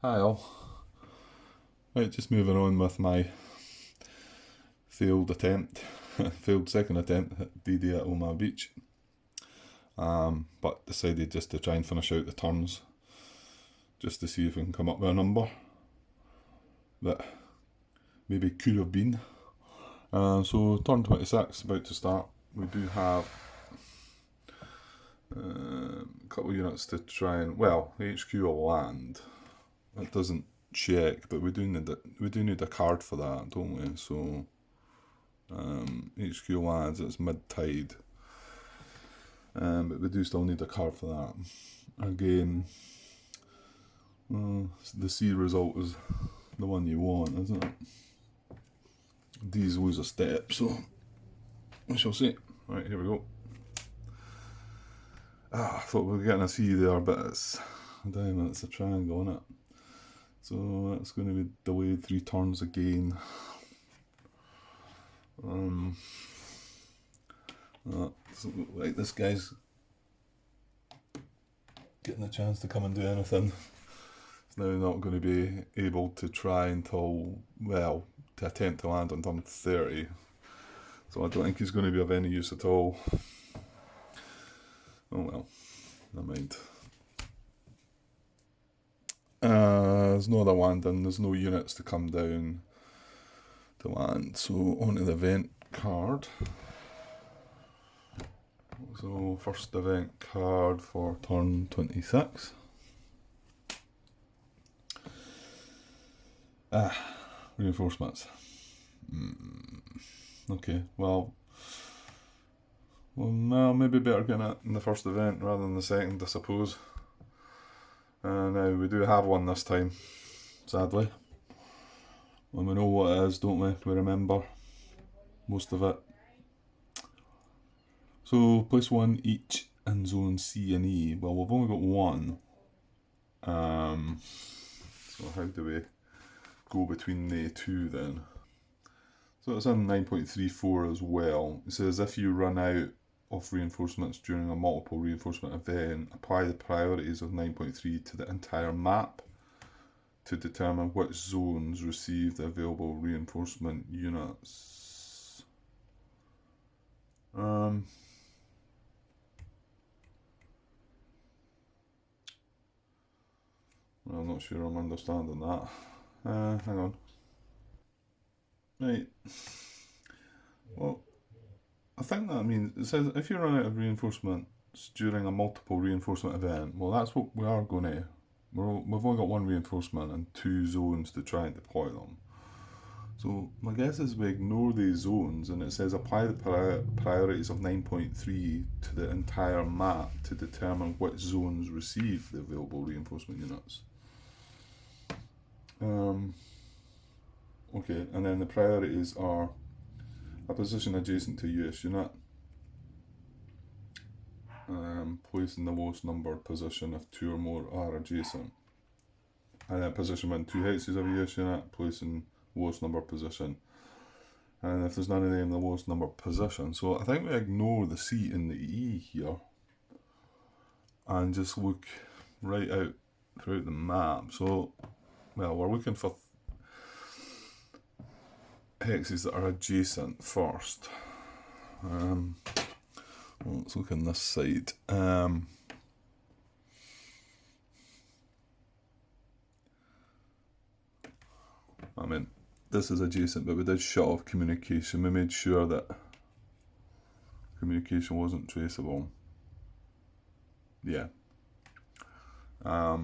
Hi all. Right, just moving on with my failed attempt, failed second attempt at DD at Omaha Beach. But decided just to try and finish out the turns, just to see if we can come up with a number that maybe could have been. So turn 26 about to start. We do have a couple of units to try and, well, HQ will land. It doesn't check, but we do need a card for that, don't we? So HQ lands, it's mid-tide. But we do still need a card for that. Again, the C result is the one you want, isn't it? D's lose a step, so we shall see. Right, here we go. I thought we were getting a C there, but it's a diamond, it's a triangle, isn't it? So that's going to be delayed 3 turns again. Doesn't look like this guy's getting a chance to come and do anything. He's now not going to be able to try until, well, to attempt to land on turn 30. So I don't think he's going to be of any use at all. Oh well, never mind. There's no other landing, there's no units to come down to land. So onto the event card. So first event card for turn 26. Reinforcements. Okay, well, maybe better getting it in the first event rather than the second, I suppose. Now we do have one this time, sadly. And we know what it is, don't we? We remember most of it. So place one each in zone C and E. Well, we've only got one. So how do we go between the two then? So it's in 9.34 as well. It says if you run out of reinforcements during a multiple reinforcement event, apply the priorities of 9.3 to the entire map to determine which zones receive the available reinforcement units. I'm not sure I'm understanding that. Hang on. Right. Well, I think that means it says if you run out of reinforcements during a multiple reinforcement event, well, that's what we are going to. We've only got one reinforcement and 2 zones to try and deploy them. So my guess is we ignore these zones and it says apply the priorities of 9.3 to the entire map to determine which zones receive the available reinforcement units. Okay, and then the priorities are a position adjacent to US unit, place in the lowest numbered position if 2 or more are adjacent, and then position within 2 hexes of a US unit, place in lowest numbered position, and if there's none of them, the lowest numbered position. So I think we ignore the C and the E here and just look right out throughout the map. So, well, we're looking for hexes that are adjacent first. Well, let's look on this side. I mean, this is adjacent, but we did shut off communication. We made sure that communication wasn't traceable. Yeah. But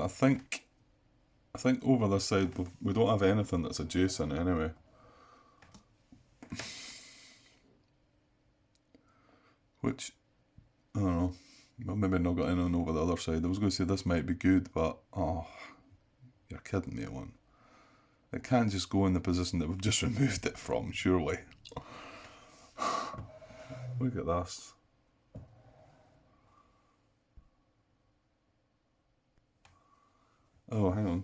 I think over this side we don't have anything that's adjacent anyway. Which, I don't know, well, maybe not got anything over the other side. I was going to say this might be good, but you're kidding me, one. It can't just go in the position that we've just removed it from, surely. Look at this. Oh, hang on.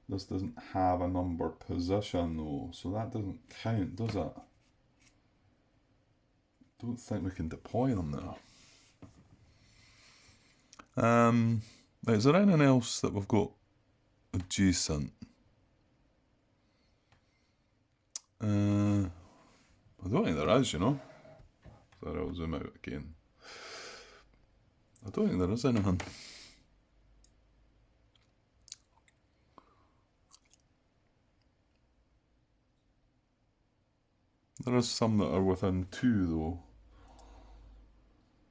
This doesn't have a numbered position though, so that doesn't count, does it? don't think we can deploy them there. Is there anything else that we've got adjacent? I don't think there is, you know. Sorry, I'll zoom out again. I don't think there is anything. There is some that are within 2 though.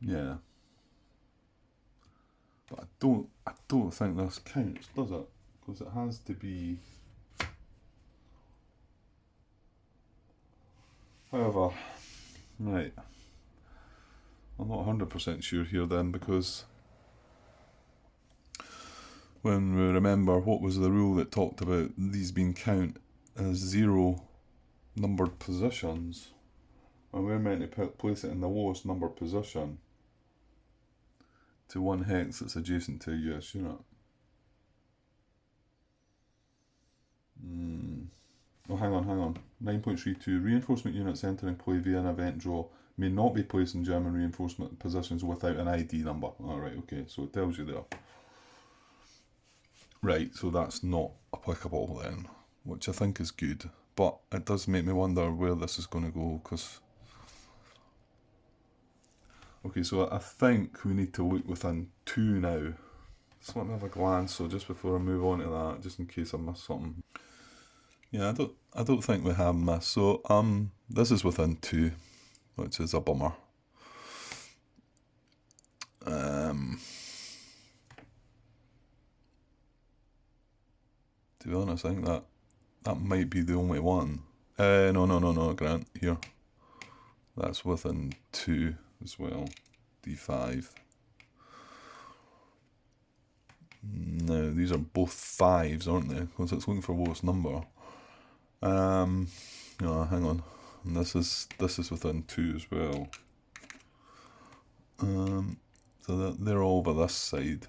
Yeah. But I don't think this counts, does it? Because it has to be. However, right. I'm not 100% sure here then, because when we remember what was the rule that talked about these being count as 0 numbered positions, and we're meant to place it in the lowest numbered position to 1 hex that's adjacent to a US unit. Oh, hang on. 9.32. Reinforcement units entering play via an event draw may not be placed in German reinforcement positions without an ID number. Alright, okay, so it tells you there. Right, so that's not applicable then, which I think is good. But it does make me wonder where this is going to go, because... Okay, so I think we need to look within 2 now. So let me have a glance, so just before I move on to that, just in case I miss something. Yeah, I don't think we have missed. So this is within 2, which is a bummer. To be honest, I think that might be the only one. No, Grant, here. That's within 2 as well. D5. No, these are both 5s, aren't they? Because it's looking for lowest number. No, hang on. And this is within 2 as well. So they're all over this side.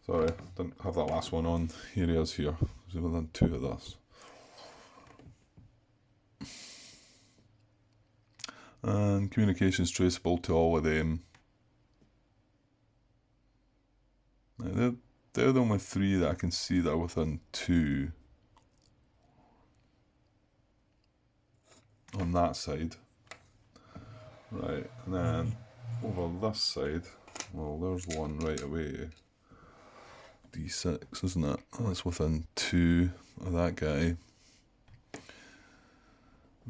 Sorry, didn't have that last one on. Here he is here. He's within 2 of this. And communications traceable to all of them. Now they're the only 3 that I can see that are within 2 on that side. Right, and then over this side, well, there's one right away. D6, isn't it? That's within 2 of that guy.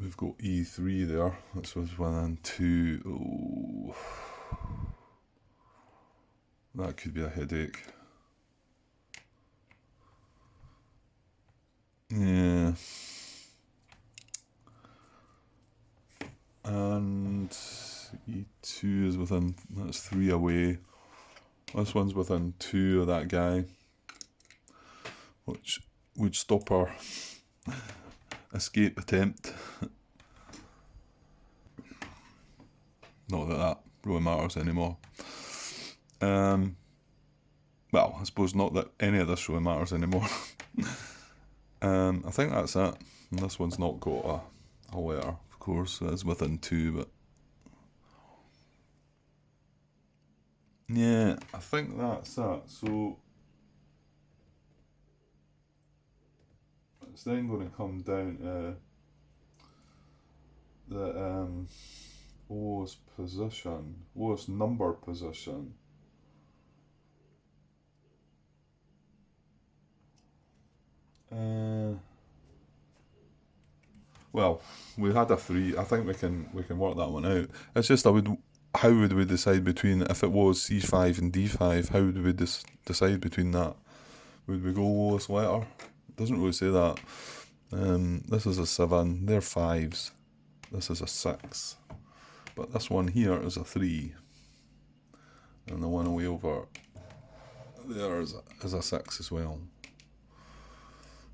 We've got E3 there. That's within 2. Oh, that could be a headache. Yeah. And E2 is within, that's 3 away. This one's within 2 of that guy, which would stop our escape attempt. Not that really matters anymore. Well, I suppose not that any of this really matters anymore. I think that's it. And this one's not got a letter, of course. It's within 2, but... Yeah, I think that's it. So... it's then going to come down to the lowest position, lowest number position. Well, we had a 3. I think we can work that one out. It's just how would we decide between, if it was C5 and D5, how would we decide between that? Would we go lowest letter? It doesn't really say that. This is a 7, they're 5s. This is a 6. But this one here is a 3. And the one away over there is a 6 as well.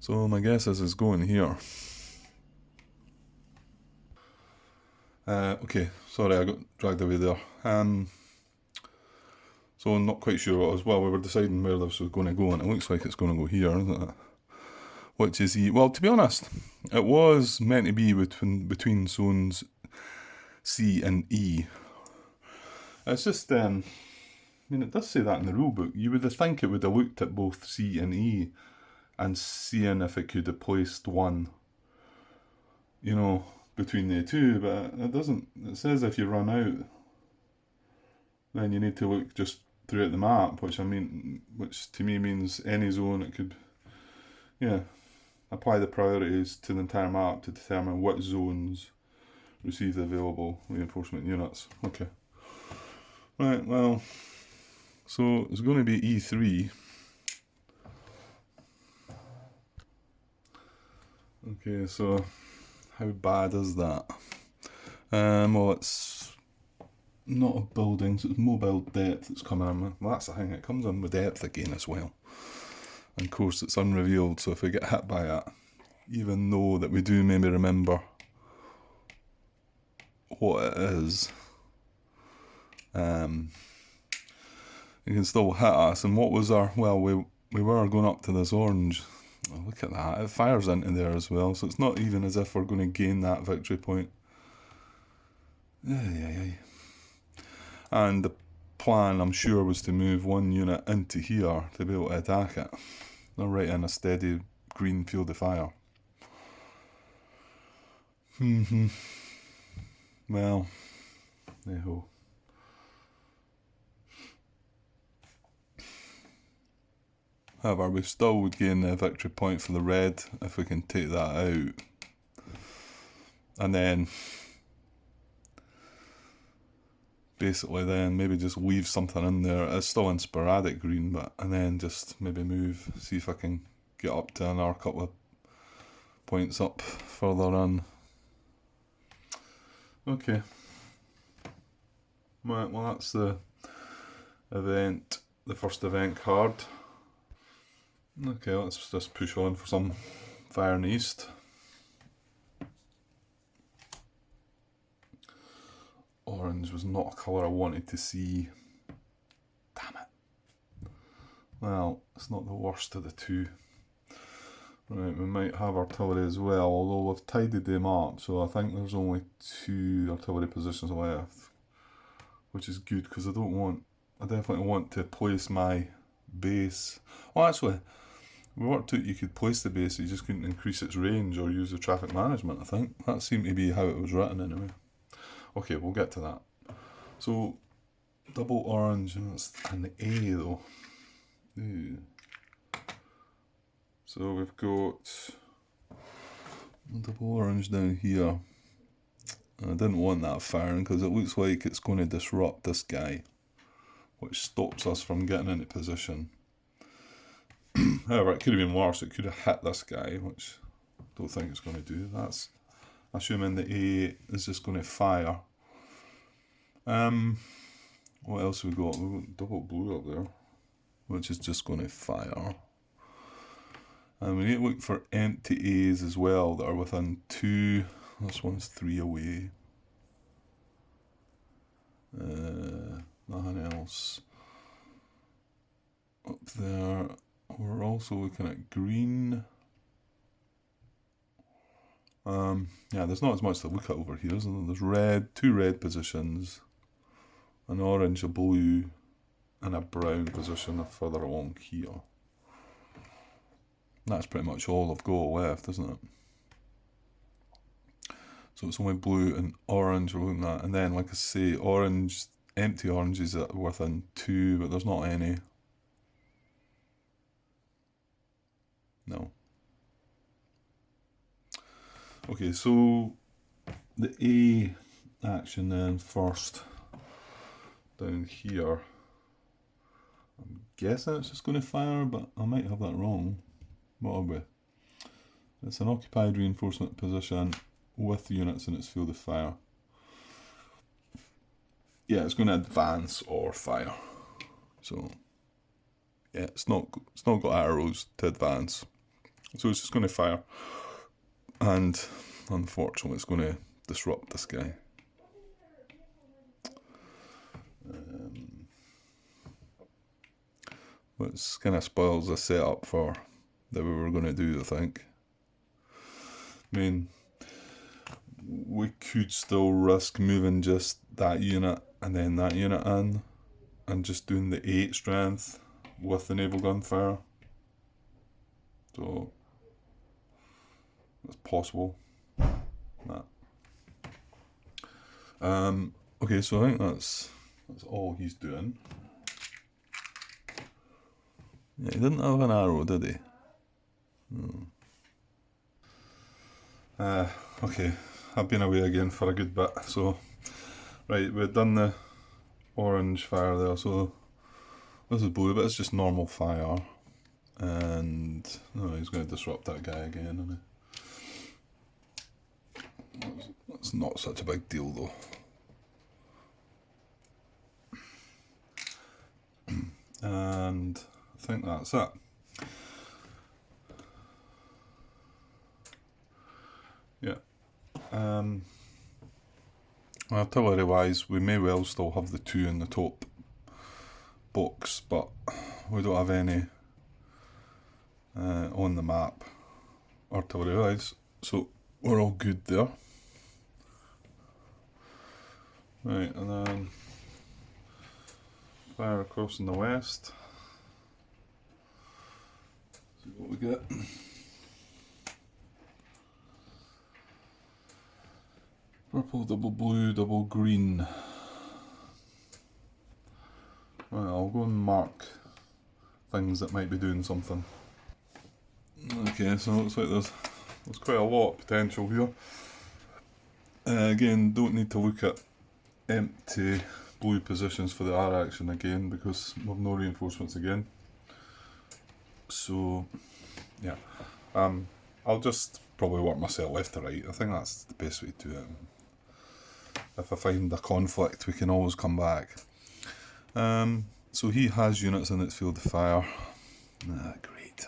So my guess is going here. Okay, sorry, I got dragged away there. So I'm not quite sure what as well. We were deciding where this was going to go, and it looks like it's going to go here, isn't it? which is E. Well, to be honest, it was meant to be between zones C and E. It's just, I mean, it does say that in the rulebook. You would think it would have looked at both C and E and seeing if it could have placed one, between the two, but it doesn't. It says if you run out, then you need to look just throughout the map, which to me means any zone it could, apply the priorities to the entire map to determine what zones receive the available reinforcement units. Okay. Right, well, so it's going to be E3. Okay, so how bad is that? Well, it's not a building, so it's mobile depth that's coming in with. Well, that's the thing, it comes in with depth again as well. And of course, it's unrevealed, so if we get hit by it, even though that we do maybe remember what it is, it can still hit us. And what was our... Well, we were going up to this orange. Oh, look at that. It fires into there as well, so it's not even as if we're going to gain that victory point. And the plan, I'm sure, was to move one unit into here to be able to attack it. They're right in a steady green field of fire. Well, hey-ho. However, we still would gain a victory point for the red if we can take that out. And then basically then maybe just leave something in there. It's still in sporadic green, and then just maybe move, see if I can get up to another couple of points up further on. Okay. Right, well that's the first event card. Okay, let's just push on for some fire in the east. Orange was not a colour I wanted to see. Damn it. Well, it's not the worst of the two. Right, we might have artillery as well, although we've tidied them up, so I think there's only 2 artillery positions left, which is good because I definitely want to place my base. Oh, actually, we worked out you could place the base, you just couldn't increase its range or use the traffic management, I think. That seemed to be how it was written anyway. Okay, we'll get to that. So, double orange, and it's an A though. Ooh. So we've got double orange down here. And I didn't want that firing because it looks like it's going to disrupt this guy, which stops us from getting into position. However, it could have been worse. It could have hit this guy, which I don't think it's going to do. That's assuming the A is just going to fire. What else have we got? We've got double blue up there, which is just going to fire. And we need to look for empty A's as well that are within 2. This one's 3 away. Nothing else. Up there, we're also looking at green. Yeah, there's not as much to look at over here, isn't there? There's red, 2 red positions, an orange, a blue, and a brown position further along here. That's pretty much all I've got left, isn't it? So it's only blue and orange we're looking at, and then, like I say, orange, empty oranges are within 2, but there's not any. No. Okay, so the A action then first down here. I'm guessing it's just going to fire, but I might have that wrong. What are we? It's an occupied reinforcement position with units in its field of fire. Yeah, it's going to advance or fire. So yeah, it's not got arrows to advance. So it's just going to fire. And unfortunately it's going to disrupt this guy. Which kind of spoils the setup for that we were going to do, I think. I mean, we could still risk moving just that unit and then that unit in and just doing the 8 strength with the naval gunfire. So that's possible. Okay, so I think that's all he's doing. Yeah, he didn't have an arrow, did he? Okay, I've been away again for a good bit. So, right, we've done the orange fire there. So this is blue, but it's just normal fire. And he's going to disrupt that guy again, isn't he? That's not such a big deal, though. And I think that's it. Yeah. Artillery wise, we may well still have the 2 in the top box, but we don't have any on the map artillery wise, so we're all good there. Right, and then fire across in the west. See what we get. Purple, double blue, double green. Right, I'll go and mark things that might be doing something. Okay, so it looks like there's quite a lot of potential here. Again, don't need to look at empty blue positions for the R action again because we have no reinforcements again. So, yeah. I'll just probably work myself left to right. I think that's the best way to do it. If I find a conflict, we can always come back. So he has units in its field of fire. Great.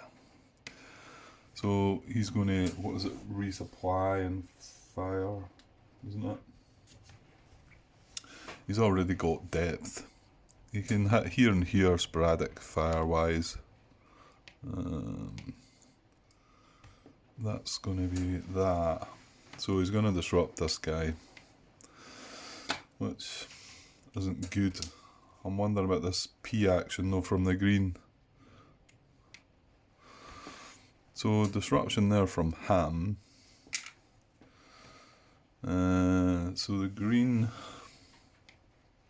So he's going to, what is it, resupply and fire, isn't it? He's already got depth. You can hit here and here sporadic fire-wise. That's going to be that. So he's going to disrupt this guy, which isn't good. I'm wondering about this P action though from the green. So disruption there from Ham. So the green,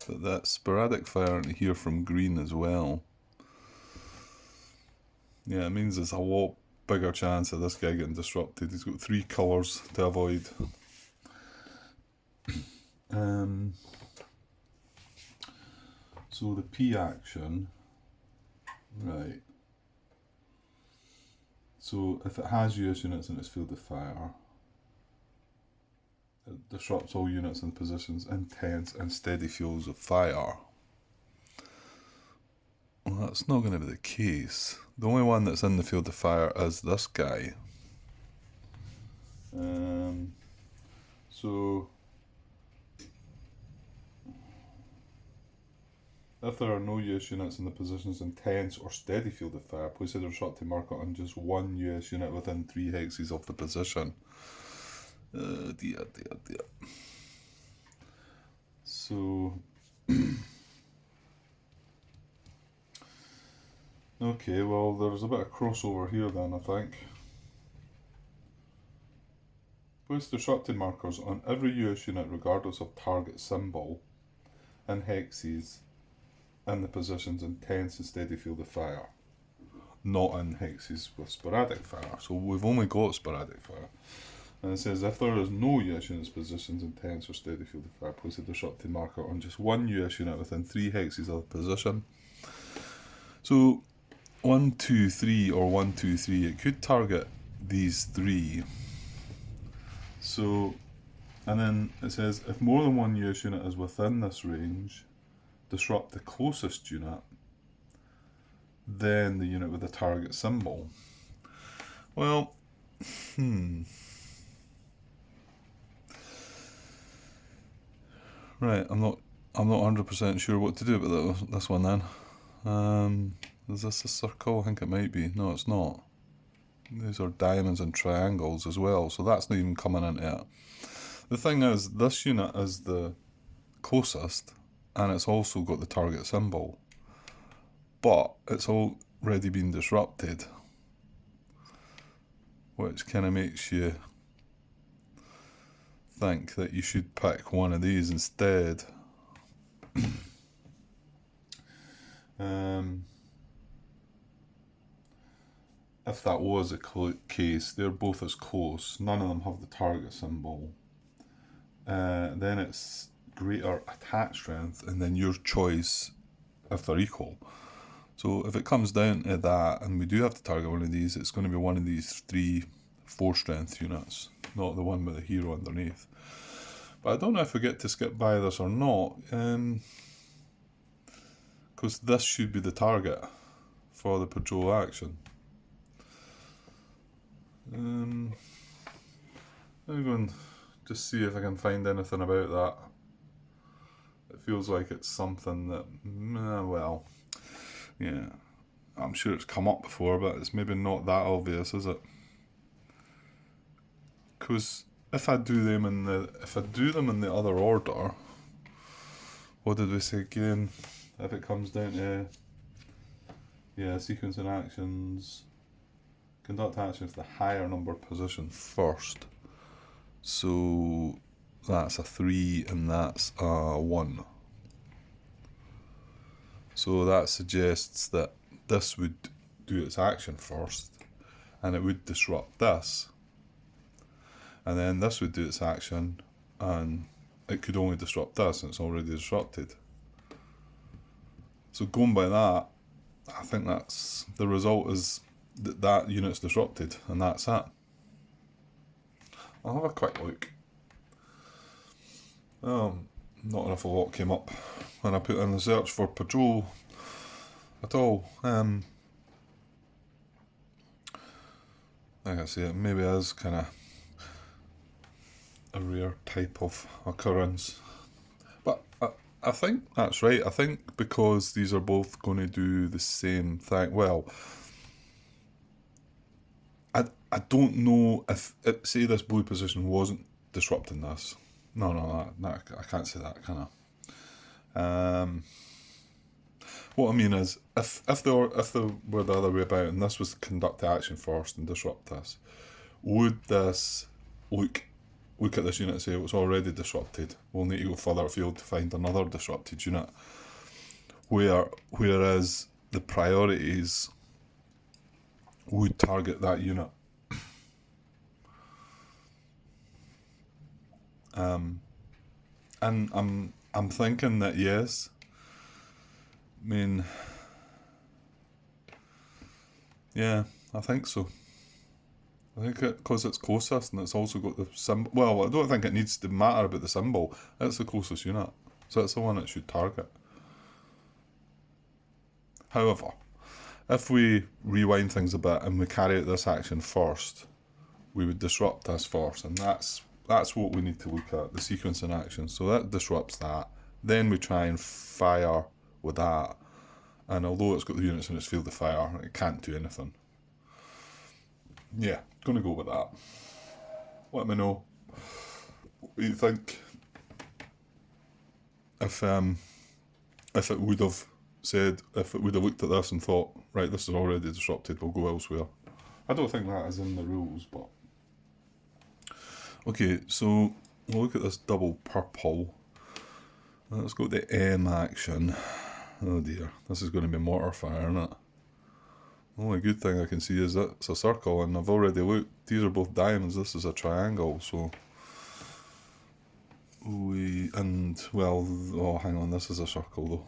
but that sporadic fire into here from green as well. Yeah, it means there's a lot bigger chance of this guy getting disrupted. He's got 3 colours to avoid. So the P action, right. So if it has US units in its field of fire, it disrupts all units and positions in tense and steady fields of fire. Well, that's not going to be the case. The only one that's in the field of fire is this guy. So if there are no US units in the positions in tense or steady field of fire, place a disrupting marker on just 1 US unit within 3 hexes of the position. Dear. So okay, well there's a bit of crossover here then, I think. Place disrupting markers on every US unit regardless of target symbol in hexes in the positions in tense and steady field of fire. Not in hexes with sporadic fire. So we've only got sporadic fire. And it says if there is no US units positions in tense or steady field of fire, place a disrupting marker on just 1 US unit within 3 hexes of the position. So 1, 2, 3 or 1, 2, 3, it could target these 3. So, and then it says if more than 1 US unit is within this range, disrupt the closest unit, then the unit with the target symbol. Well, right, I'm not 100% sure what to do about this one then. Is this a circle? I think it might be. No, it's not. These are diamonds and triangles as well, so that's not even coming into it. The thing is, this unit is the closest, and it's also got the target symbol, but it's already been disrupted, which kind of makes you think that you should pick one of these instead. If that was a case, they're both as close, none of them have the target symbol, then it's greater attack strength, and then your choice if they're equal. So if it comes down to that, and we do have to target one of these, it's going to be one of these 3-4 strength units, not the one with the hero underneath. But I don't know if we get to skip by this or not, because this should be the target for the patrol action. I'm going to just see if I can find anything about that. It feels like it's something that, well, yeah, I'm sure it's come up before, but it's maybe not that obvious, is it? Because if I do them in the other order, what did we say again? If it comes down to, yeah, sequencing actions, conduct actions the higher number position first. So that's a 3 and that's a 1. So that suggests that this would do its action first, and it would disrupt this. And then this would do its action, and it could only disrupt this, and it's already disrupted. So going by that, I think that's the result, is that unit's disrupted, and that's it. I'll have a quick look. Not enough a lot came up when I put in the search for patrol at all. Like I say, it maybe is kind of a rare type of occurrence. But I think that's right. I think because these are both going to do the same thing. Well, I don't know if, say this blue position wasn't disrupting this. No, I can't say that, can I? What I mean is, if they were the other way about, and this was conduct action first and disrupt this, would this look at this unit and say it was already disrupted? We'll need to go further afield to find another disrupted unit. Whereas the priorities would target that unit. And I'm thinking that yes. I mean, yeah, I think so. I think because it's closest and it's also got the symbol. Well, I don't think it needs to matter about the symbol. It's the closest unit, so it's the one it should target. However, if we rewind things a bit and we carry out this action first, we would disrupt this first, and that's what we need to look at, the sequencing action. So that disrupts that. Then we try and fire with that, and although it's got the units in its field of fire, it can't do anything. Yeah, gonna go with that. Let me know what you think. If it would have looked at this and thought, right, this is already disrupted, we'll go elsewhere. I don't think that is in the rules, but okay, so we'll look at this double purple. Let's go to the M action. Oh dear, this is going to be mortar fire, isn't it? The only good thing I can see is that it's a circle, and I've already looked. These are both diamonds, this is a triangle, so... oh, hang on, this is a circle though.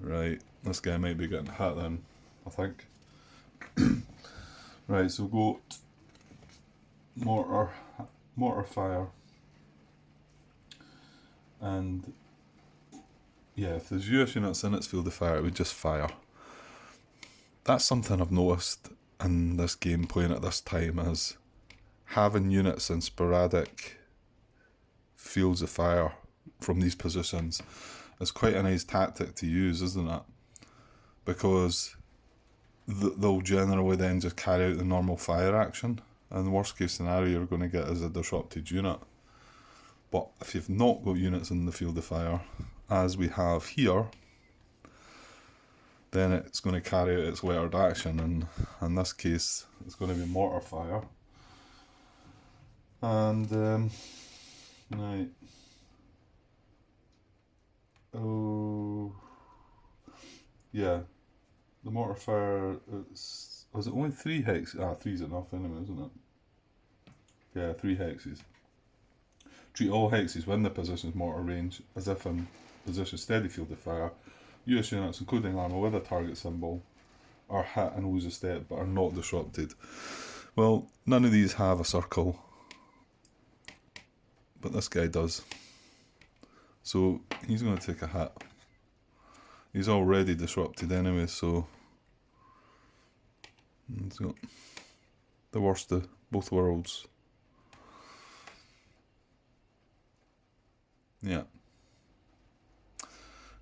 Right, this guy might be getting hit then, I think. Right, so got mortar fire. And yeah, if there's US units in its field of fire, it would just fire. That's something I've noticed in this game playing at this time, is having units in sporadic fields of fire from these positions is quite a nice tactic to use, isn't it? Because they'll generally then just carry out the normal fire action. And the worst case scenario you're going to get is a disrupted unit. But if you've not got units in the field of fire, as we have here, then it's going to carry out its lettered action, and in this case it's going to be mortar fire. And right, oh yeah, the mortar fire, was it only 3 hexes? 3's enough anyway, isn't it? Yeah, 3 hexes. Treat all hexes within the position's mortar range as if in position steady field of fire. US units, including armour with a target symbol, are hit and lose a step but are not disrupted. Well, none of these have a circle, but this guy does. So he's going to take a hit. He's already disrupted anyway, so he's got the worst of both worlds. Yeah.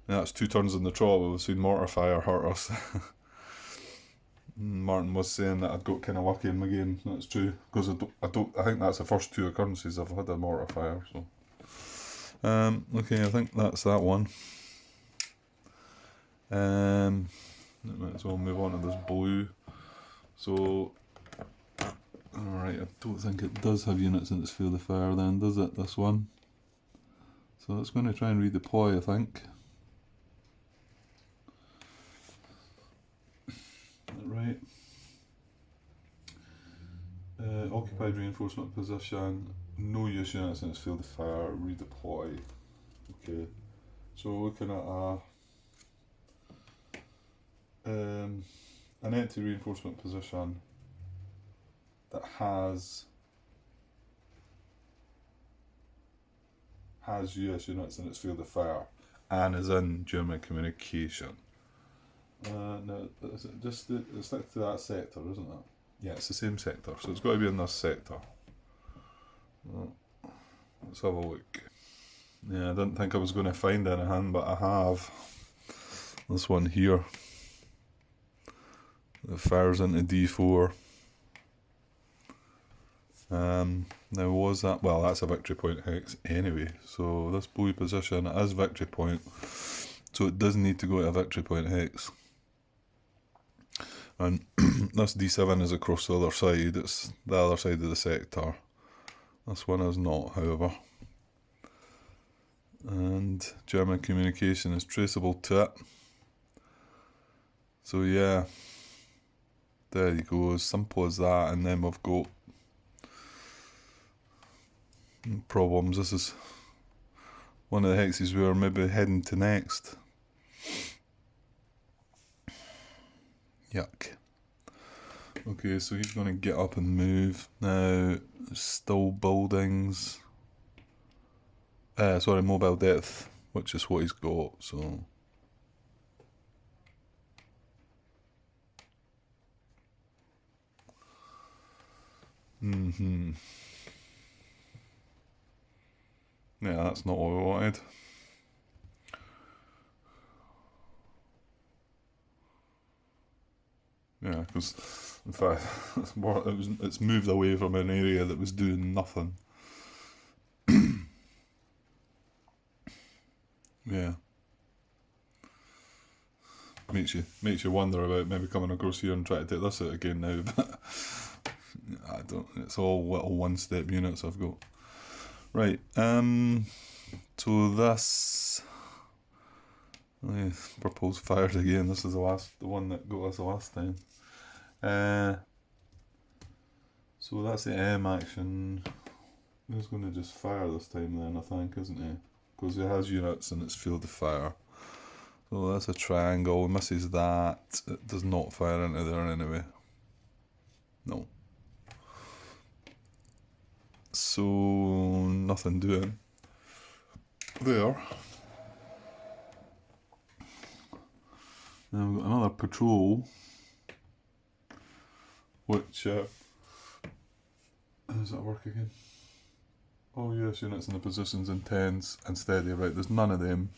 And that's 2 turns in the trot. We've seen mortar fire hurt us. Martin was saying that I'd got kind of lucky in my game. That's true, because I think that's the first 2 occurrences I've had a mortar fire. So, okay, I think that's that one. Might as well move on to this blue. So, alright, I don't think it does have units in its field of fire then, does it, this one? So it's going to try and redeploy, I think. Right. Occupied reinforcement position, no use units in its field of fire, redeploy. Okay, so looking at an empty reinforcement position that has US units in its field of fire and is in German communication. No, is it just it sticks to that sector, isn't it? Yeah, it's the same sector, so it's got to be in this sector. Let's have a look. Yeah, I didn't think I was going to find anything, but I have. This one here. It fires into D4. Now was that, well, that's a victory point hex anyway, so this blue position is victory point, so it does need to go to a victory point hex. And this D7 is across the other side, it's the other side of the sector. This one is not, however. And German communication is traceable to it. So yeah, there you go, as simple as that. And then we've got problems. This is one of the hexes we are maybe heading to next. Yuck. Okay, so he's going to get up and move. Now, still buildings. Sorry, mobile depth, which is what he's got, so. Yeah, that's not what we wanted. Yeah, because in fact, it's moved away from an area that was doing nothing. Yeah. Makes you wonder about maybe coming across here and trying to take this out again now, but I don't. It's all little 1-step units I've got. Right. So this. Oh yeah, purple's fired again. This is the one that got us the last time. So that's the M action. He's going to just fire this time then, I think, isn't he? Because he has units in its field of fire. So that's a triangle. Misses that. It does not fire into there anyway. No. So nothing doing there. Now we've got another patrol, which how does that work again? Oh yes, units in the positions intense and steady. Right, there's none of them.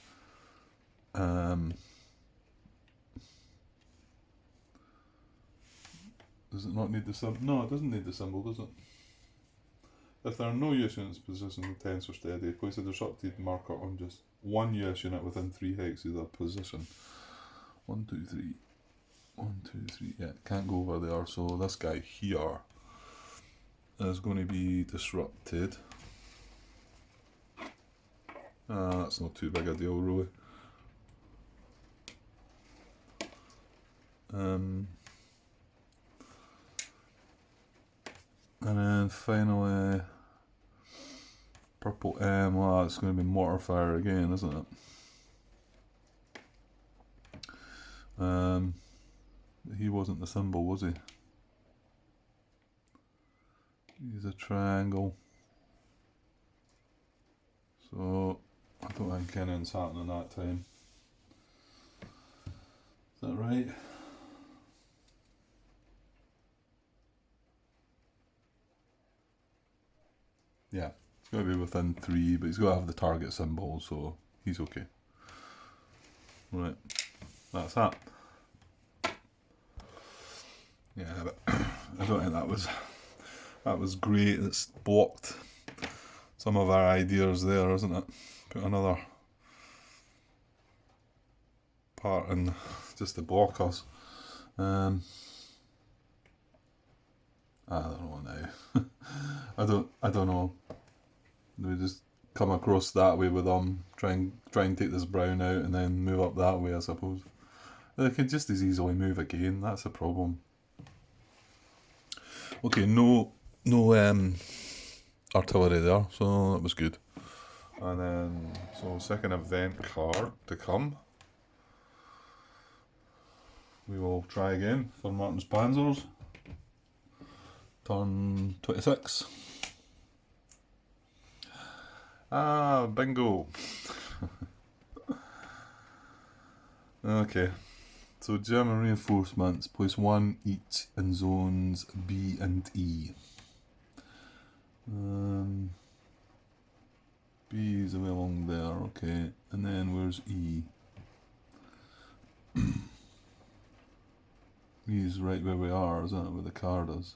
Does it not need the symbol? No, it doesn't need the symbol, does it? If there are no US units positioned in tense or steady, place a disrupted marker on just one US unit within 3 hexes of position. 1, 2, 3. 1, 2, 3. Yeah, can't go over there. So this guy here is going to be disrupted. That's not too big a deal, really. And then finally, purple M. Well, it's going to be mortar fire again, isn't it? He wasn't the symbol, was he? He's a triangle. So I don't think anything's happening that time. Is that right? Yeah, it's got to be within 3, but he's got to have the target symbol, so he's okay. Right, that's that. Yeah, but I don't think that was great. It's blocked some of our ideas there, isn't it? Put another part in just to block us. I don't know now. I don't know. We just come across that way with them, try and take this brown out and then move up that way, I suppose. They could just as easily move again, that's the problem. Okay, no artillery there, so that was good. And then, so second event card to come. We will try again for Martin's Panzers. Turn 26. Ah, bingo. Okay, so German reinforcements, place 1 each in zones B and E. B is away along there, okay, and then where's E? E is right where we are, isn't it, where the card is?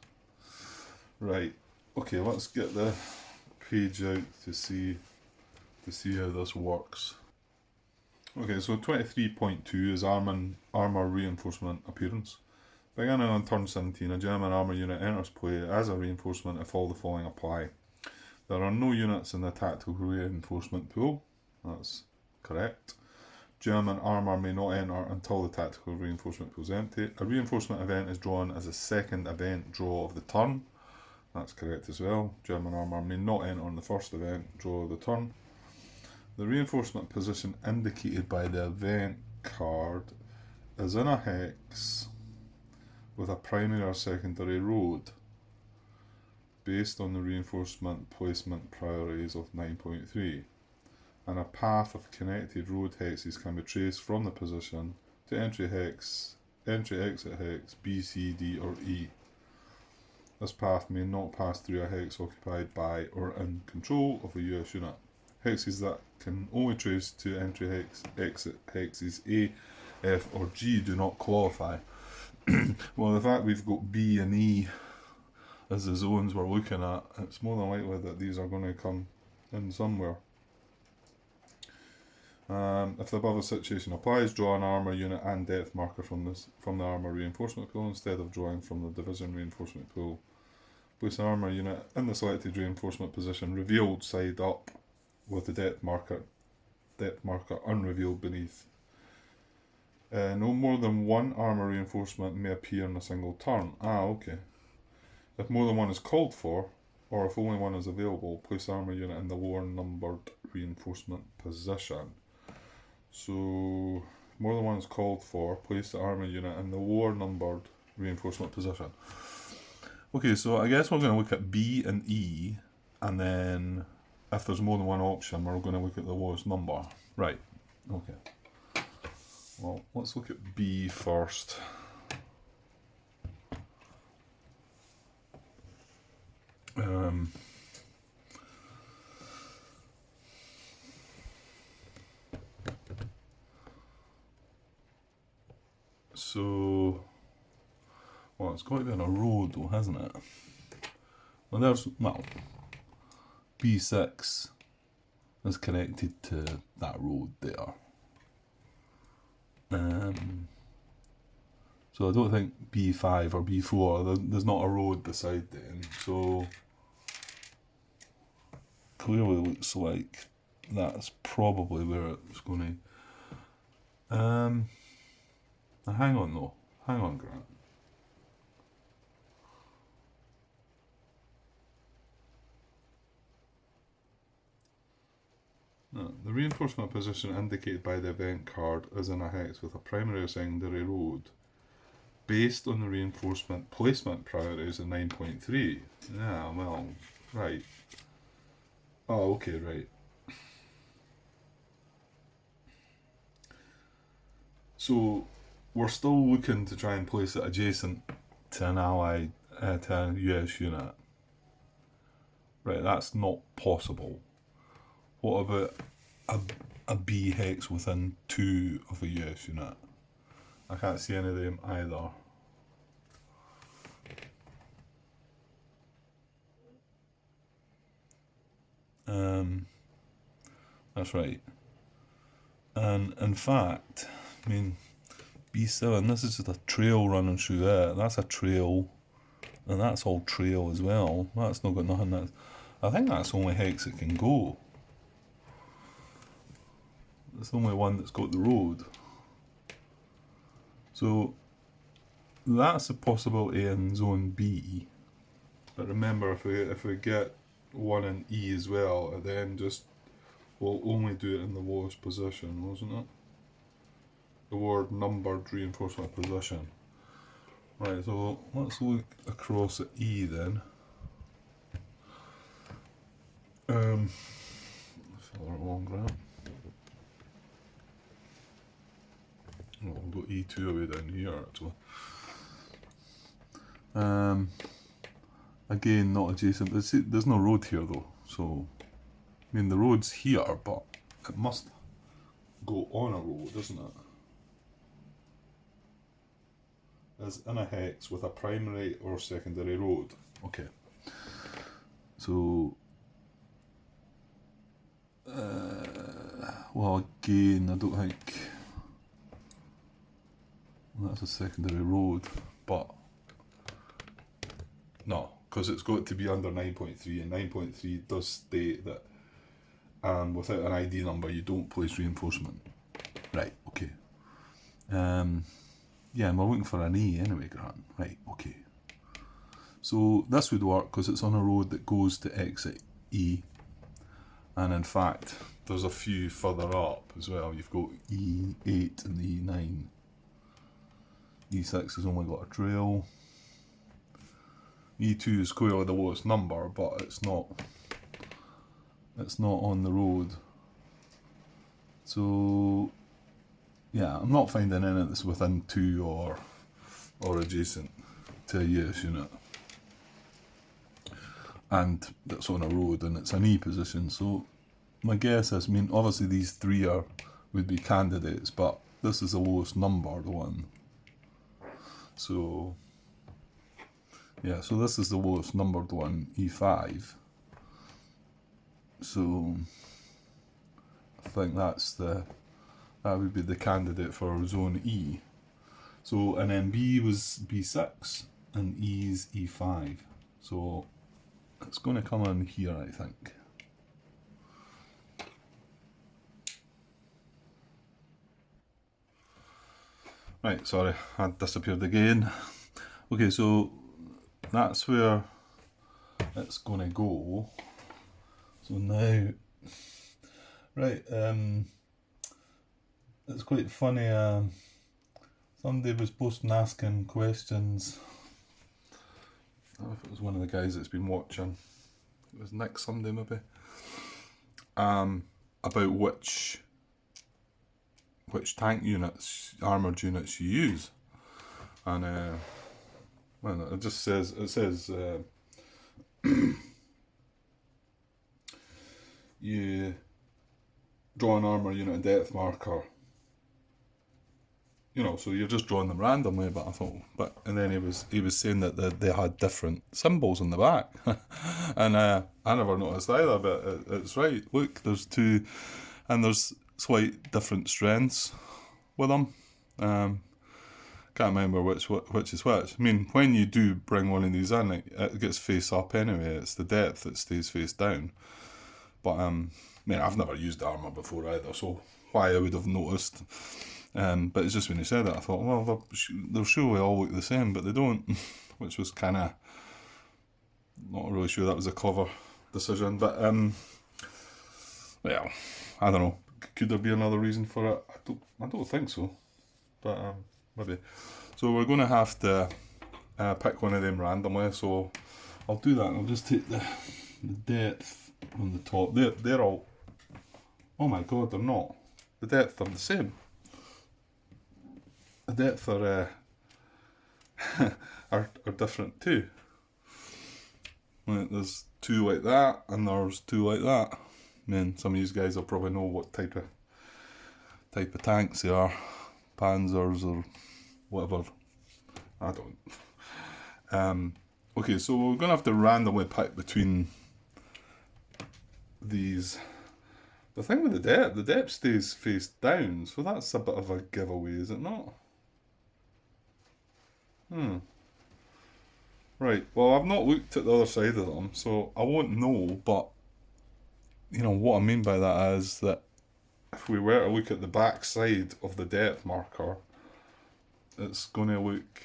Right, okay, let's get the page out to see how this works. Okay, so 23.2 is armour reinforcement appearance. Beginning on turn 17, a German armour unit enters play as a reinforcement if all the following apply. There are no units in the tactical reinforcement pool. That's correct. German armour may not enter until the tactical reinforcement pool is empty. A reinforcement event is drawn as a second event draw of the turn. That's correct as well. German armour may not enter on the first event draw of the turn. The reinforcement position indicated by the event card is in a hex with a primary or secondary road based on the reinforcement placement priorities of 9.3, and a path of connected road hexes can be traced from the position to entry exit hex B, C, D or E. This path may not pass through a hex occupied by or in control of a US unit. Hexes that can only trace to entry exit hexes A, F or G do not qualify. Well, the fact we've got B and E as the zones we're looking at, it's more than likely that these are going to come in somewhere. If the above situation applies, draw an armour unit and depth marker from the armour reinforcement pool instead of drawing from the division reinforcement pool. Place an armour unit in the selected reinforcement position, revealed side up, with the depth marker unrevealed beneath. No more than one armour reinforcement may appear in a single turn. Okay. If more than one is called for, or if only one is available, place the armour unit in the lower numbered reinforcement position. So, more than one is called for, place the armour unit in the lower numbered reinforcement position. Okay, so I guess we're going to look at B and E, and then if there's more than one option, we're going to look at the lowest number. Right, okay. Well, let's look at B first. So, well, it's got to be on a road though, hasn't it? Well, there's, well, B6 is connected to that road there. So I don't think B5 or B4, there's not a road beside them, so clearly looks like that's probably where it's going to. Now hang on though, hang on, Grant. No, the reinforcement position indicated by the event card is in a hex with a primary or secondary road based on the reinforcement placement priorities in 9.3. Yeah, well, right. Oh, okay, right. So we're still looking to try and place it adjacent to an allied, to a US unit. Right, that's not possible. What about a B hex within 2 of a US unit? I can't see any of them either. That's right. And in fact, I mean, B7, this is just a trail running through there. That's a trail, and that's all trail as well. That's not got nothing. That's, I think that's the only hex it can go. It's the only one that's got the road. So that's a possibility in zone B. But remember, if we get one in E as well, and then just we'll only do it in the lowest position, wasn't it? The word numbered reinforcement position. Right, so let's look across at E then. Further along, Grant. Oh, we'll go E2 away down here actually. Again, not adjacent, but see, there's no road here though, so I mean the road's here, but it must go on a road, doesn't it? Is in a hex with a primary or secondary road. Okay. So, well, again, I don't think that's a secondary road, but no, because it's got to be under 9.3, and 9.3 does state that without an ID number you don't place reinforcement. Right, okay. Yeah, and we're looking for an E anyway, Grant. Right, okay. So this would work because it's on a road that goes to exit E. And in fact, there's a few further up as well. You've got E8 and E9. E6 has only got a trail. E2 is clearly the lowest number, but it's not on the road. So yeah, I'm not finding any that's within 2 or adjacent to a US unit. And that's on a road and it's an E position, so my guess is, I mean, obviously these 3 would be candidates, but this is the lowest numbered one. So yeah, so this is the lowest numbered one, E5. So I think that would be the candidate for zone E. So, and then B was B6 and E is E5. So it's going to come in here, I think. Right, sorry, I disappeared again. Okay, so that's where it's going to go. So now, right, it's quite funny, somebody was posting asking questions. I don't know if it was one of the guys that's been watching. It was Nick Sunday maybe. About which tank units, armoured units you use. And well, it says you draw an armour unit and depth marker so you're just drawing them randomly. But I thought, and then he was saying that they had different symbols on the back, and I never noticed either. But it's right. Look, there's two, and there's slight different strengths with them. Can't remember which is which. I mean, when you do bring one of these in, it gets face up anyway. It's the depth that stays face down. But I've never used armour before either, so why I would have noticed. But it's just when he said it, I thought, well, they'll surely all look the same, but they don't, which was kind of not really sure that was a clever decision. But well, I don't know. Could there be another reason for it? I don't think so. But maybe. So we're going to have to pick one of them randomly. So I'll do that. I'll just take the depth on the top. They're all. Oh my god, they're not. The depth are the same. The depth are are different too. Right, theres two like that, and there's two like that. I mean, some of you guys will probably know what type of tanks they are, Panzers or whatever. I don't. Okay, so we're gonna have to randomly pick between these. The thing with the depth stays face down, so that's a bit of a giveaway, is it not? Right, well, I've not looked at the other side of them, so I won't know, but what I mean by that is that if we were to look at the back side of the depth marker, it's going to look,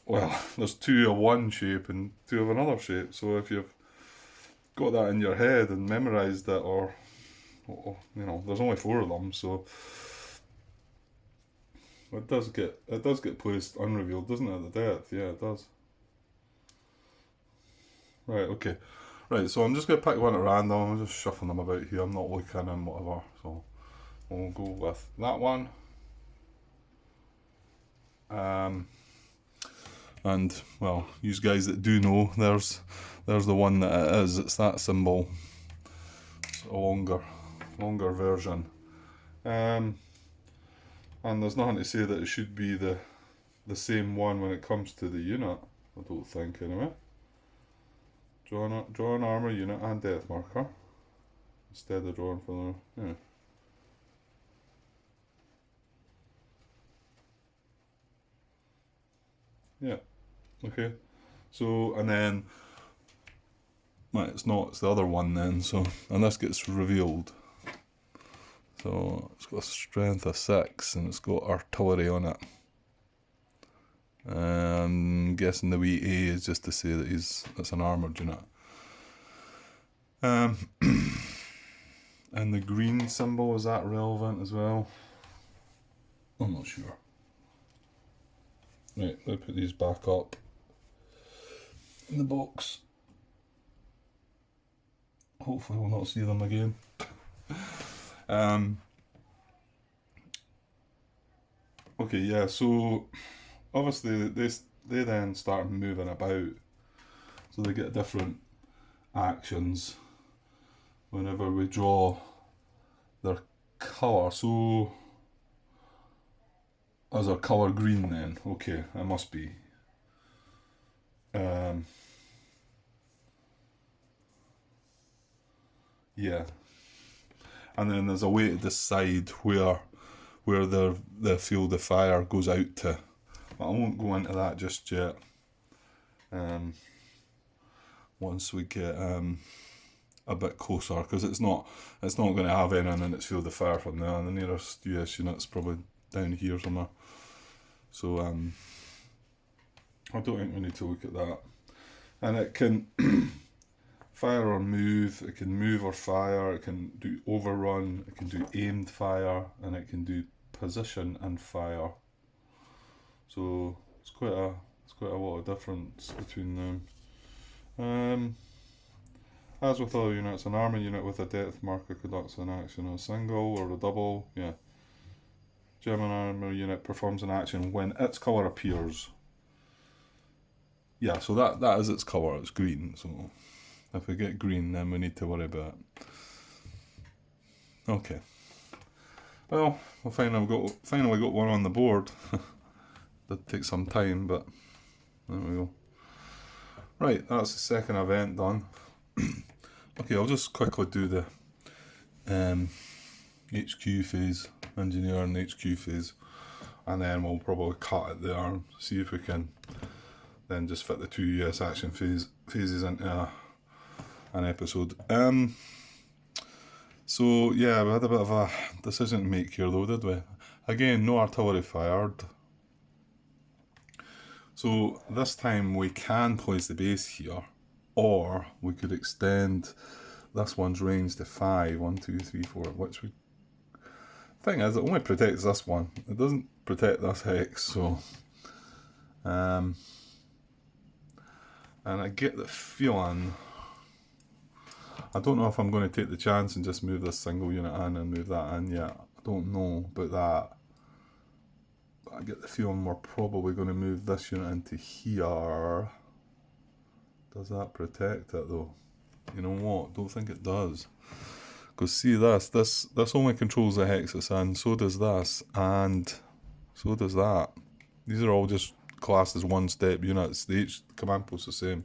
well, there's two of one shape and two of another shape, so if you've got that in your head and memorised it, or, there's only four of them, so it does get placed unrevealed, doesn't it, the depth? Yeah, it does. Right, okay. Right, so I'm just going to pick one at random. I'm just shuffling them about here. I'm not looking and whatever. So we'll go with that one. And, well, you guys that do know, there's the one that it is. It's that symbol. It's a longer version. And there's nothing to say that it should be the same one when it comes to the unit. I don't think, anyway. Draw an armour unit and depth marker instead of drawing for the yeah. Okay. So and then it's the other one then, so and this gets revealed. So it's got a strength of 6 and it's got artillery on it. I'm guessing the wee A is just to say that it's an armoured unit. And the green symbol, is that relevant as well? I'm not sure. Right, let me put these back up in the box. Hopefully we'll not see them again. Okay, yeah, so obviously they then start moving about, so they get different actions whenever we draw their colour. So as our colour green then, okay, it must be. Yeah, and then there's a way to decide where the field of fire goes out to. But I won't go into that just yet. Once we get a bit closer, because it's not going to have anything in its field of fire from there. And the nearest US unit's probably down here somewhere. So I don't think we need to look at that. And it can fire or move. It can move or fire. It can do overrun. It can do aimed fire, and it can do position and fire. So it's quite a lot of difference between them. As with other units, an armour unit with a depth marker conducts an action as a single or a double. Yeah. German armour unit performs an action when its colour appears. Yeah, so that is its colour. It's green. So if we get green, then we need to worry about it. Okay. Well, we finally got one on the board. Did take some time, but there we go. Right, that's the second event done. Okay, I'll just quickly do the HQ phase, engineer and HQ phase, and then we'll probably cut it there, see if we can then just fit the two US action phases into an episode. So yeah, we had a bit of a decision to make here though, did we? Again, no artillery fired. So this time we can place the base here, or we could extend this one's range to 5. 1, 2, 3, 4, which we... Thing is, it only protects this one. It doesn't protect this hex, so... and I get the feeling... I don't know if I'm going to take the chance and just move this single unit in and move that in yet. I don't know about that. But I get the feeling we're probably going to move this unit into here. Does that protect it though? You know what? Don't think it does. Because see this only controls the hex it's in. So does this, and so does that. These are all just classed as one-step units. The command post's the same.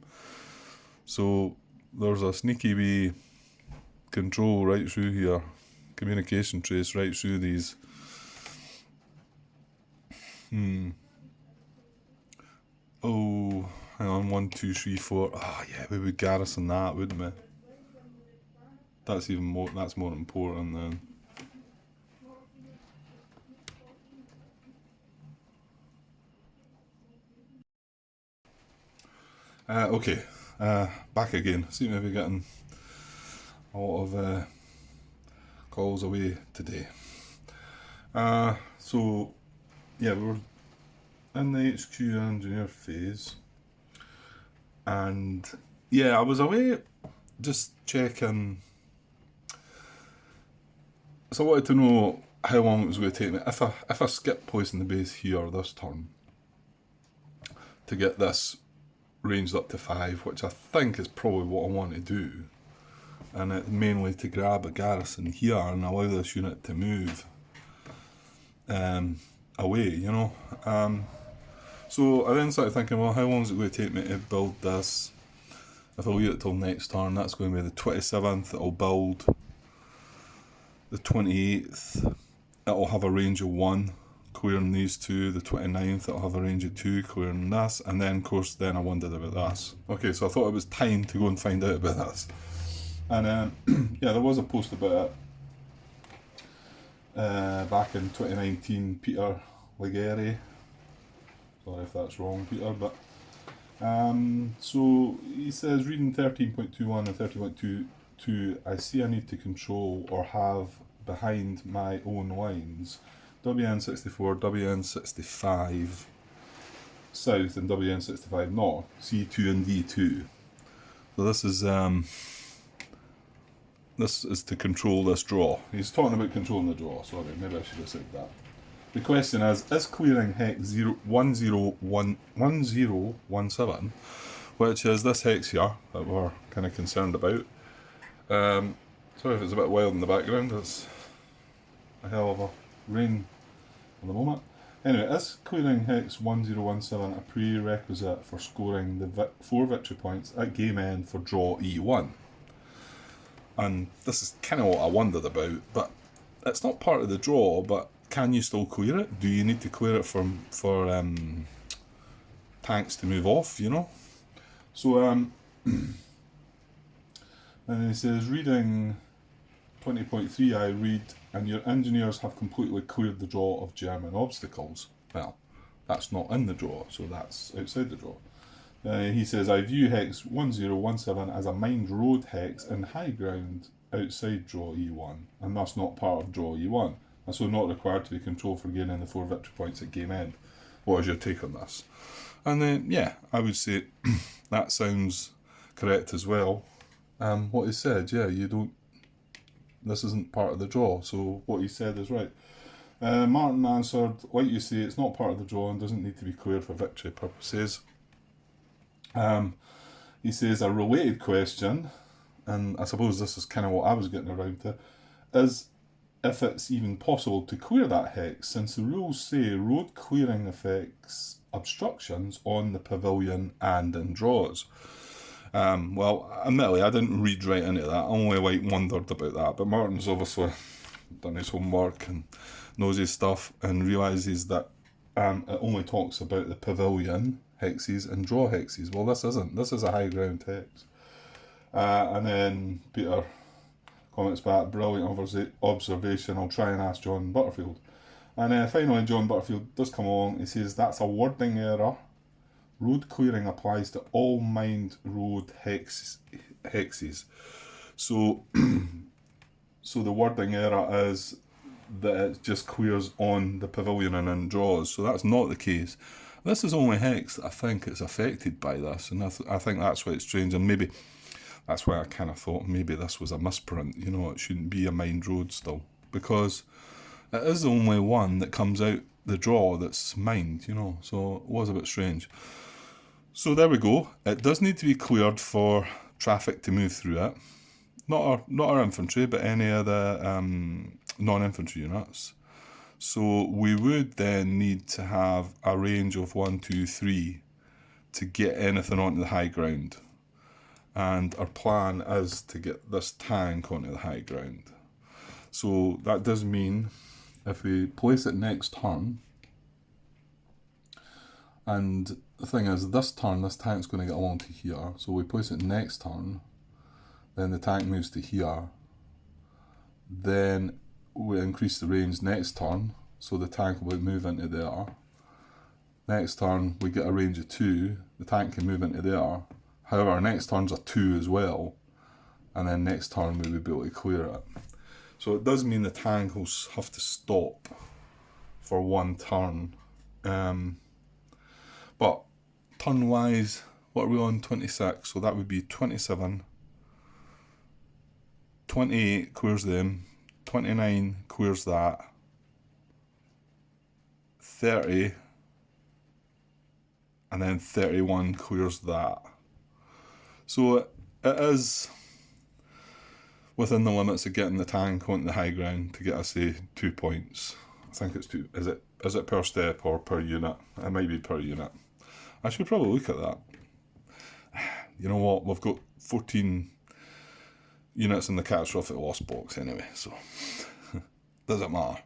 So there's a sneaky wee control right through here, communication trace right through these. Oh, hang on, 1, 2, 3, 4. Ah, yeah, we would garrison that, wouldn't we? That's even more. That's more important then. Okay, back again. Seem to be getting a lot of calls away today. So yeah, we were in the HQ engineer phase, and yeah, I was away just checking. So I wanted to know how long it was going to take me if I skip placing the base here this turn to get this ranged up to 5, which I think is probably what I want to do, and it's mainly to grab a garrison here and allow this unit to move away, you know. So I then started thinking, well, how long is it going to take me to build this? If I leave it till next turn, that's going to be the 27th. It'll build the 28th. It'll have a range of 1, clearing these two. The 29th, it'll have a range of 2, clearing this. And then, of course, I wondered about this. Okay, so I thought it was time to go and find out about this. And yeah, there was a post about it back in 2019. Peter Legere. Sorry if that's wrong, Peter, but so he says, reading 13.21 and 13.22, I see I need to control or have behind my own lines WN64, WN65 south and WN65 north, C2 and D2. So this is to control this draw. He's talking about controlling the draw, sorry, maybe I should have said that. The question is clearing hex 1017, which is this hex here that we're kind of concerned about. Sorry if it's a bit wild in the background, it's a hell of a rain at the moment. Anyway, is clearing hex 1017 a prerequisite for scoring the 4 victory points at game end for draw E1? And this is kind of what I wondered about, but it's not part of the draw, but can you still clear it? Do you need to clear it for tanks to move off, you know? So, and he says, reading 20.3, I read, and your engineers have completely cleared the draw of German obstacles. Well, that's not in the draw, so that's outside the draw. He says, I view hex 1017 as a mined road hex in high ground outside draw E1, and thus not part of draw E1. And so not required to be controlled for gaining the 4 victory points at game end. What is your take on this? And then, yeah, I would say that sounds correct as well. What he said, yeah, this isn't part of the draw, so what he said is right. Martin answered, like you say, it's not part of the draw and doesn't need to be cleared for victory purposes. He says, a related question, and I suppose this is kind of what I was getting around to, is if it's even possible to clear that hex, since the rules say road clearing affects obstructions on the pavilion and in draws. Well, admittedly, I didn't read right into that. I only wondered about that. But Martin's obviously done his homework and knows his stuff and realises that it only talks about the pavilion hexes and draw hexes. Well, this isn't. This is a high ground hex. And then Peter comments back, brilliant observation. I'll try and ask John Butterfield. And finally, John Butterfield does come along. He says that's a wording error. Road clearing applies to all mined road hexes. So, so the wording error is that it just clears on the pavilion and in draws. So that's not the case. This is only hex that I think is affected by this, and I think that's why it's strange. And maybe that's why I kind of thought maybe this was a misprint. You know, it shouldn't be a mined road still, because it is the only one that comes out the draw that's mined. You know, so it was a bit strange. So there we go. It does need to be cleared for traffic to move through it. Not our infantry, but any of the non-infantry units. So we would then need to have a range of 1, 2, 3 to get anything onto the high ground. And our plan is to get this tank onto the high ground. So that does mean if we place it next turn, and the thing is, this turn, this tank's going to get along to here. So we place it next turn, then the tank moves to here. Then we increase the range next turn, so the tank will move into there. Next turn, we get a range of 2, the tank can move into there. However, next turn's a 2 as well, and then next turn we will be able to clear it. So it does mean the tank will have to stop for one turn. But turn-wise, what are we on? 26, so that would be 27. 28 clears them. 29 clears that. 30. And then 31 clears that. So it is within the limits of getting the tank onto the high ground to get us, say, 2 points. I think it's 2. Is it per step or per unit? It might be per unit. I should probably look at that. You know what? We've got 14 units in the catastrophic loss box anyway, so doesn't matter.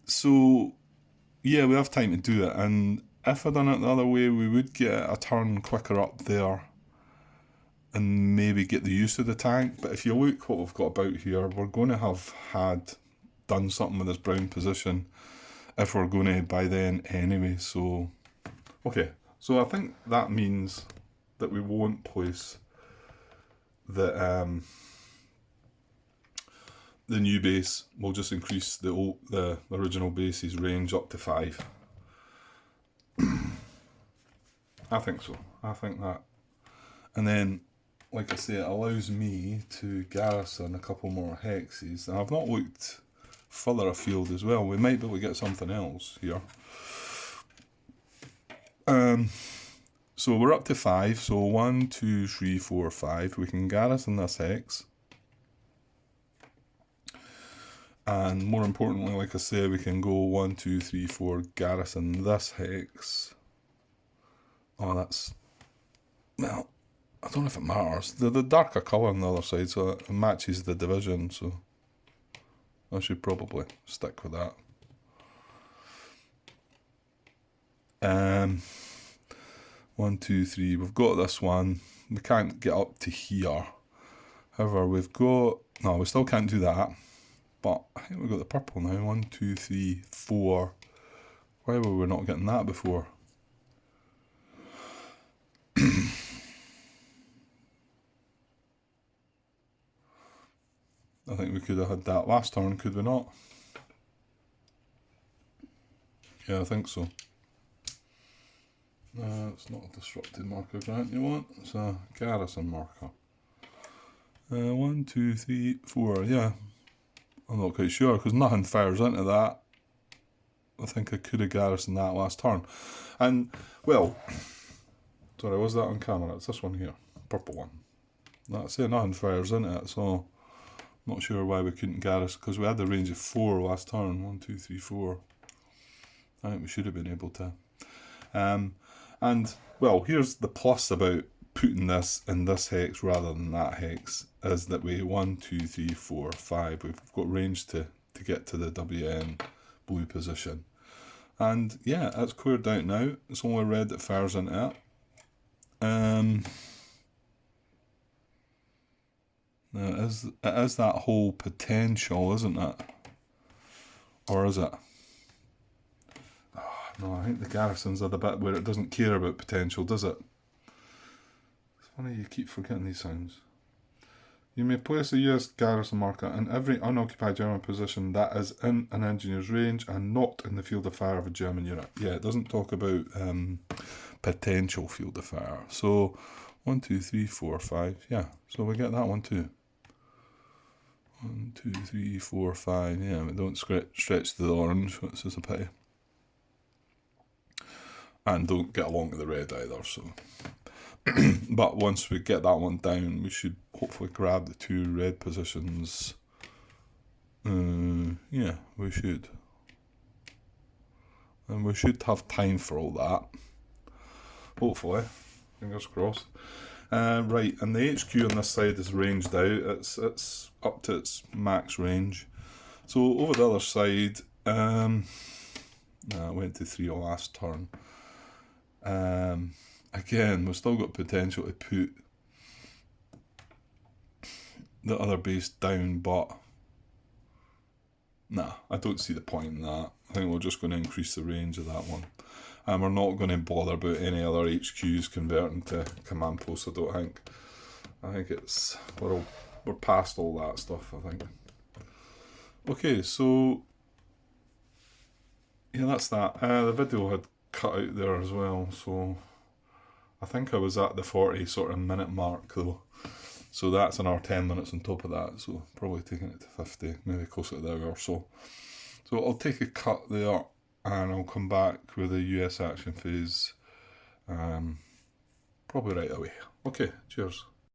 So yeah, we have time to do it, and if I'd done it the other way, we would get a turn quicker up there and maybe get the use of the tank. But if you look what we've got about here, we're going to have done something with this brown position if we're going to by then anyway. So okay, so I think that means that we won't place the new base. We'll just increase the original base's range up to 5. I think so. I think that. And then, like I say, it allows me to garrison a couple more hexes. And I've not looked further afield as well. We might be able to get something else here. So we're up to 5. So 1, 2, 3, 4, 5. We can garrison this hex. And more importantly, like I say, we can go 1, 2, 3, 4, garrison this hex. Oh, that's... Well, I don't know if it matters. The darker colour on the other side, so it matches the division, so I should probably stick with that. 1, 2, 3. We've got this one. We can't get up to here. However, we've got... No, we still can't do that. But I think we've got the purple now. 1, 2, 3, 4. Why were we not getting that before? I think we could have had that last turn, could we not? Yeah, I think so. It's not a disrupted marker, Grant, you want? It's a garrison marker. 1, 2, 3, 4, yeah. I'm not quite sure, because nothing fires into that. I think I could have garrisoned that last turn. And, well, sorry, was that on camera? It's this one here, purple one. That's it, nothing fires into it, so Not sure why we couldn't garrison, because we had the range of 4 last turn. 1, 2, 3, 4. I think we should have been able to. And, well, here's the plus about putting this in this hex rather than that hex, is that we 1, 2, 3, 4, 5. We've got range to get to the WN blue position. And yeah, that's cleared out now. It's only red that fires into it. Now it is that whole potential, isn't it? Or is it? Oh, no, I think the garrisons are the bit where it doesn't care about potential, does it? It's funny you keep forgetting these sounds. You may place a US garrison marker in every unoccupied German position that is in an engineer's range and not in the field of fire of a German unit. Yeah, it doesn't talk about potential field of fire. So 1, 2, 3, 4, 5. Yeah, so we get that one too. 1, 2, 3, 4, 5. Yeah, we don't stretch to the orange, which is a pity. And don't get along with the red either, so. But once we get that one down, we should hopefully grab the 2 red positions. Yeah, we should. And we should have time for all that. Hopefully. Fingers crossed. Right, and the HQ on this side is ranged out. It's up to its max range. So over the other side, I went to 3 last turn. Again, we've still got potential to put the other base down, but nah, I don't see the point in that. I think we're just going to increase the range of that one. And we're not going to bother about any other HQs converting to command posts, I don't think. I think it's, we're past all that stuff, I think. Okay, so, yeah, that's that. The video had cut out there as well, so I think I was at the 40 sort of minute mark though. So that's another 10 minutes on top of that, so probably taking it to 50, maybe closer to the hour or so. So I'll take a cut there and I'll come back with a US action phase probably right away. Okay, cheers.